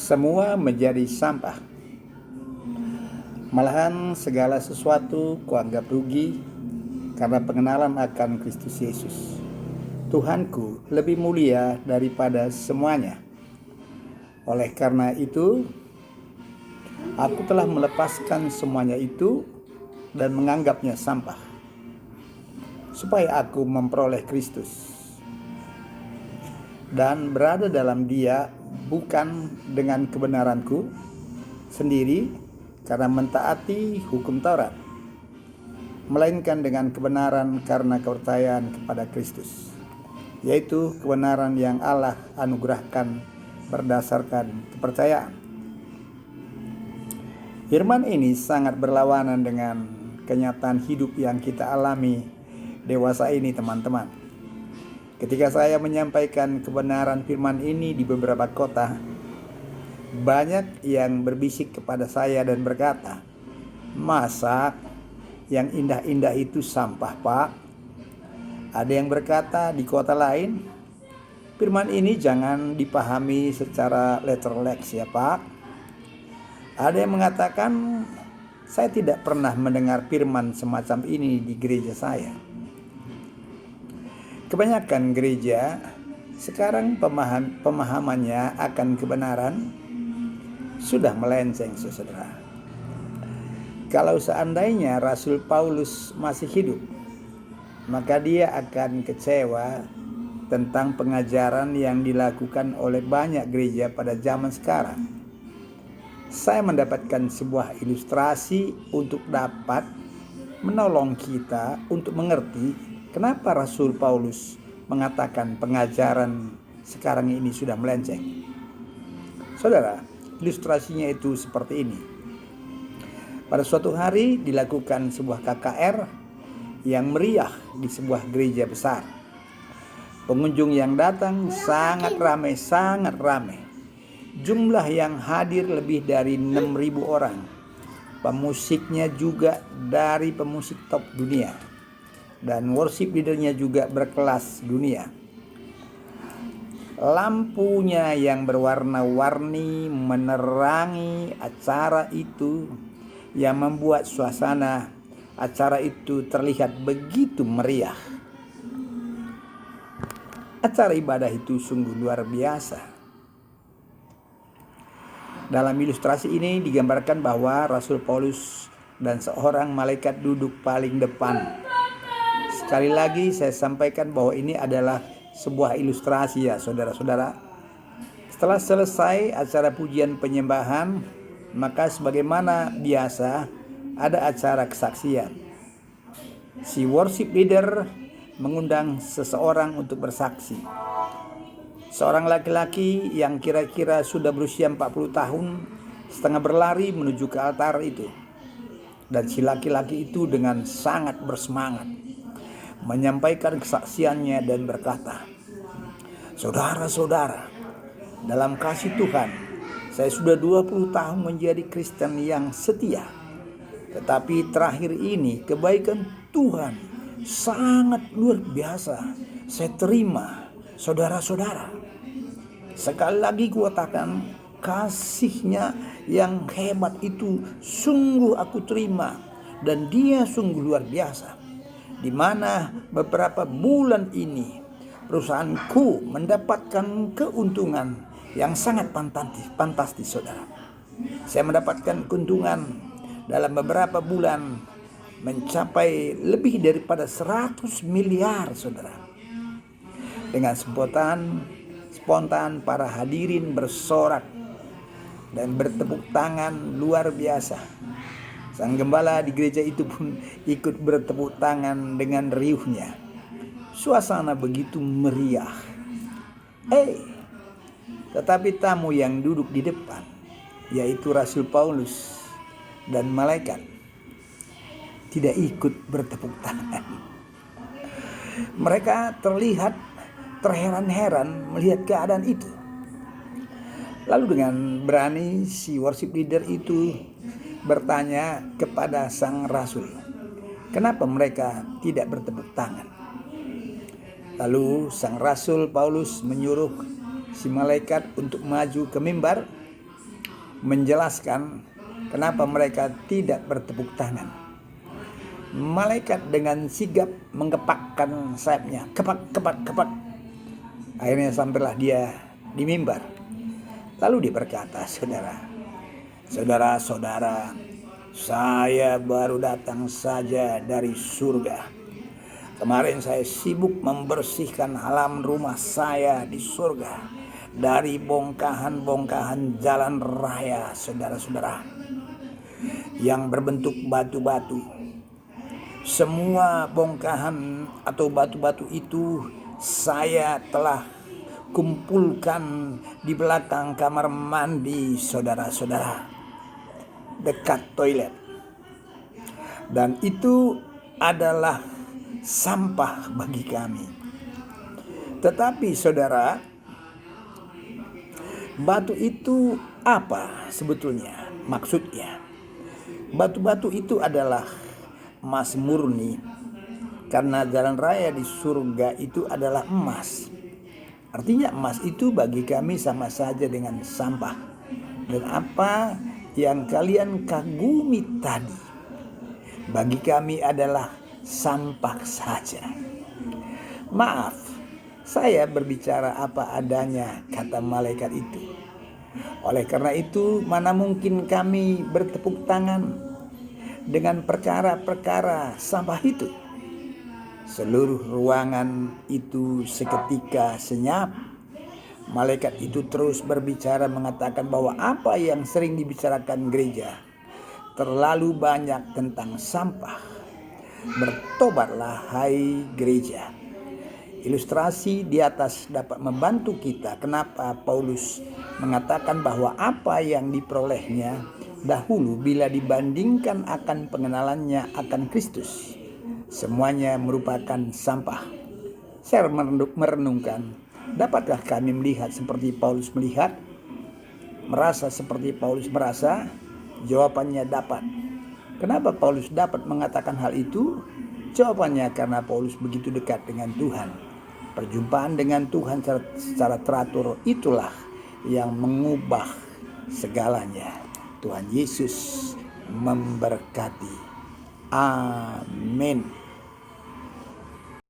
semua menjadi sampah. Malahan segala sesuatu kuanggap rugi karena pengenalan akan Kristus Yesus. Tuhanku lebih mulia daripada semuanya. Oleh karena itu, aku telah melepaskan semuanya itu dan menganggapnya sampah, supaya aku memperoleh Kristus dan berada dalam Dia, bukan dengan kebenaranku sendiri karena mentaati hukum Taurat, melainkan dengan kebenaran karena kepercayaan kepada Kristus, yaitu kebenaran yang Allah anugerahkan berdasarkan kepercayaan. Firman ini sangat berlawanan dengan kenyataan hidup yang kita alami dewasa ini, teman-teman. Ketika saya menyampaikan kebenaran firman ini di beberapa kota, banyak yang berbisik kepada saya dan berkata, "Masa yang indah-indah itu sampah, Pak?" Ada yang berkata di kota lain, "Firman ini jangan dipahami secara letterlex ya, Pak." Ada yang mengatakan, "Saya tidak pernah mendengar firman semacam ini di gereja saya." Kebanyakan gereja sekarang pemahamannya akan kebenaran sudah melenceng, saudara. Kalau seandainya Rasul Paulus masih hidup, maka dia akan kecewa tentang pengajaran yang dilakukan oleh banyak gereja pada zaman sekarang. Saya mendapatkan sebuah ilustrasi untuk dapat menolong kita untuk mengerti kenapa Rasul Paulus mengatakan pengajaran sekarang ini sudah melenceng. Saudara, ilustrasinya itu seperti ini. Pada suatu hari dilakukan sebuah KKR yang meriah di sebuah gereja besar. Pengunjung yang datang sangat ramai. Jumlah yang hadir lebih dari 6.000 orang. Pemusiknya juga dari pemusik top dunia. Dan worship leadernya juga berkelas dunia. Lampunya yang berwarna-warni menerangi acara itu, yang membuat suasana acara itu terlihat begitu meriah. Acara ibadah itu sungguh luar biasa. Dalam ilustrasi ini digambarkan bahwa Rasul Paulus dan seorang malaikat duduk paling depan. Sekali lagi saya sampaikan bahwa ini adalah sebuah ilustrasi ya, saudara-saudara. Setelah selesai acara pujian penyembahan, maka sebagaimana biasa ada acara kesaksian. Si worship leader mengundang seseorang untuk bersaksi. Seorang laki-laki yang kira-kira sudah berusia 40 tahun setengah berlari menuju ke altar itu. Dan si laki-laki itu dengan sangat bersemangat menyampaikan kesaksiannya dan berkata, "Saudara-saudara, dalam kasih Tuhan, saya sudah 20 tahun menjadi Kristen yang setia. Tetapi terakhir ini kebaikan Tuhan sangat luar biasa saya terima, saudara-saudara. Sekali lagi kuatakan, kasihnya yang hebat itu sungguh aku terima, dan dia sungguh luar biasa. Di mana beberapa bulan ini perusahaanku mendapatkan keuntungan yang sangat fantastis, saudara. Saya mendapatkan keuntungan dalam beberapa bulan mencapai lebih daripada 100 miliar, saudara." Dengan spontan para hadirin bersorak dan bertepuk tangan luar biasa. Sang gembala di gereja itu pun ikut bertepuk tangan dengan riuhnya. Suasana begitu meriah. Tetapi tamu yang duduk di depan, yaitu Rasul Paulus dan malaikat, tidak ikut bertepuk tangan. Mereka terlihat terheran-heran melihat keadaan itu. Lalu dengan berani si worship leader itu bertanya kepada sang rasul, kenapa mereka tidak bertepuk tangan? Lalu sang rasul Paulus menyuruh si malaikat untuk maju ke mimbar menjelaskan kenapa mereka tidak bertepuk tangan. Malaikat dengan sigap menggepakkan sayapnya, kepak. Akhirnya sampailah dia di mimbar. Lalu dia berkata, saudara-saudara, saya baru datang saja dari surga. Kemarin saya sibuk membersihkan halaman rumah saya di surga dari bongkahan-bongkahan jalan raya, saudara-saudara, yang berbentuk batu-batu. Semua bongkahan atau batu-batu itu saya telah kumpulkan di belakang kamar mandi, saudara-saudara, dekat toilet. Dan itu adalah sampah bagi kami. Tetapi saudara, batu itu apa sebetulnya? Maksudnya, batu-batu itu adalah emas murni, karena jalan raya di surga itu adalah emas. Artinya emas itu bagi kami sama saja dengan sampah. Dan apa yang kalian kagumi tadi bagi kami adalah sampah saja. Maaf, saya berbicara apa adanya, kata malaikat itu. Oleh karena itu, mana mungkin kami bertepuk tangan dengan perkara-perkara sampah itu. Seluruh ruangan itu seketika senyap. Malaikat itu terus berbicara mengatakan bahwa apa yang sering dibicarakan gereja terlalu banyak tentang sampah. Bertobatlah hai gereja. Ilustrasi di atas dapat membantu kita kenapa Paulus mengatakan bahwa apa yang diperolehnya dahulu bila dibandingkan akan pengenalannya akan Kristus, semuanya merupakan sampah. Saya merenungkan, dapatkah kami melihat seperti Paulus melihat? Merasa seperti Paulus merasa? Jawabannya dapat. Kenapa Paulus dapat mengatakan hal itu? Jawabannya karena Paulus begitu dekat dengan Tuhan. Perjumpaan dengan Tuhan secara teratur itulah yang mengubah segalanya. Tuhan Yesus memberkati. Amin.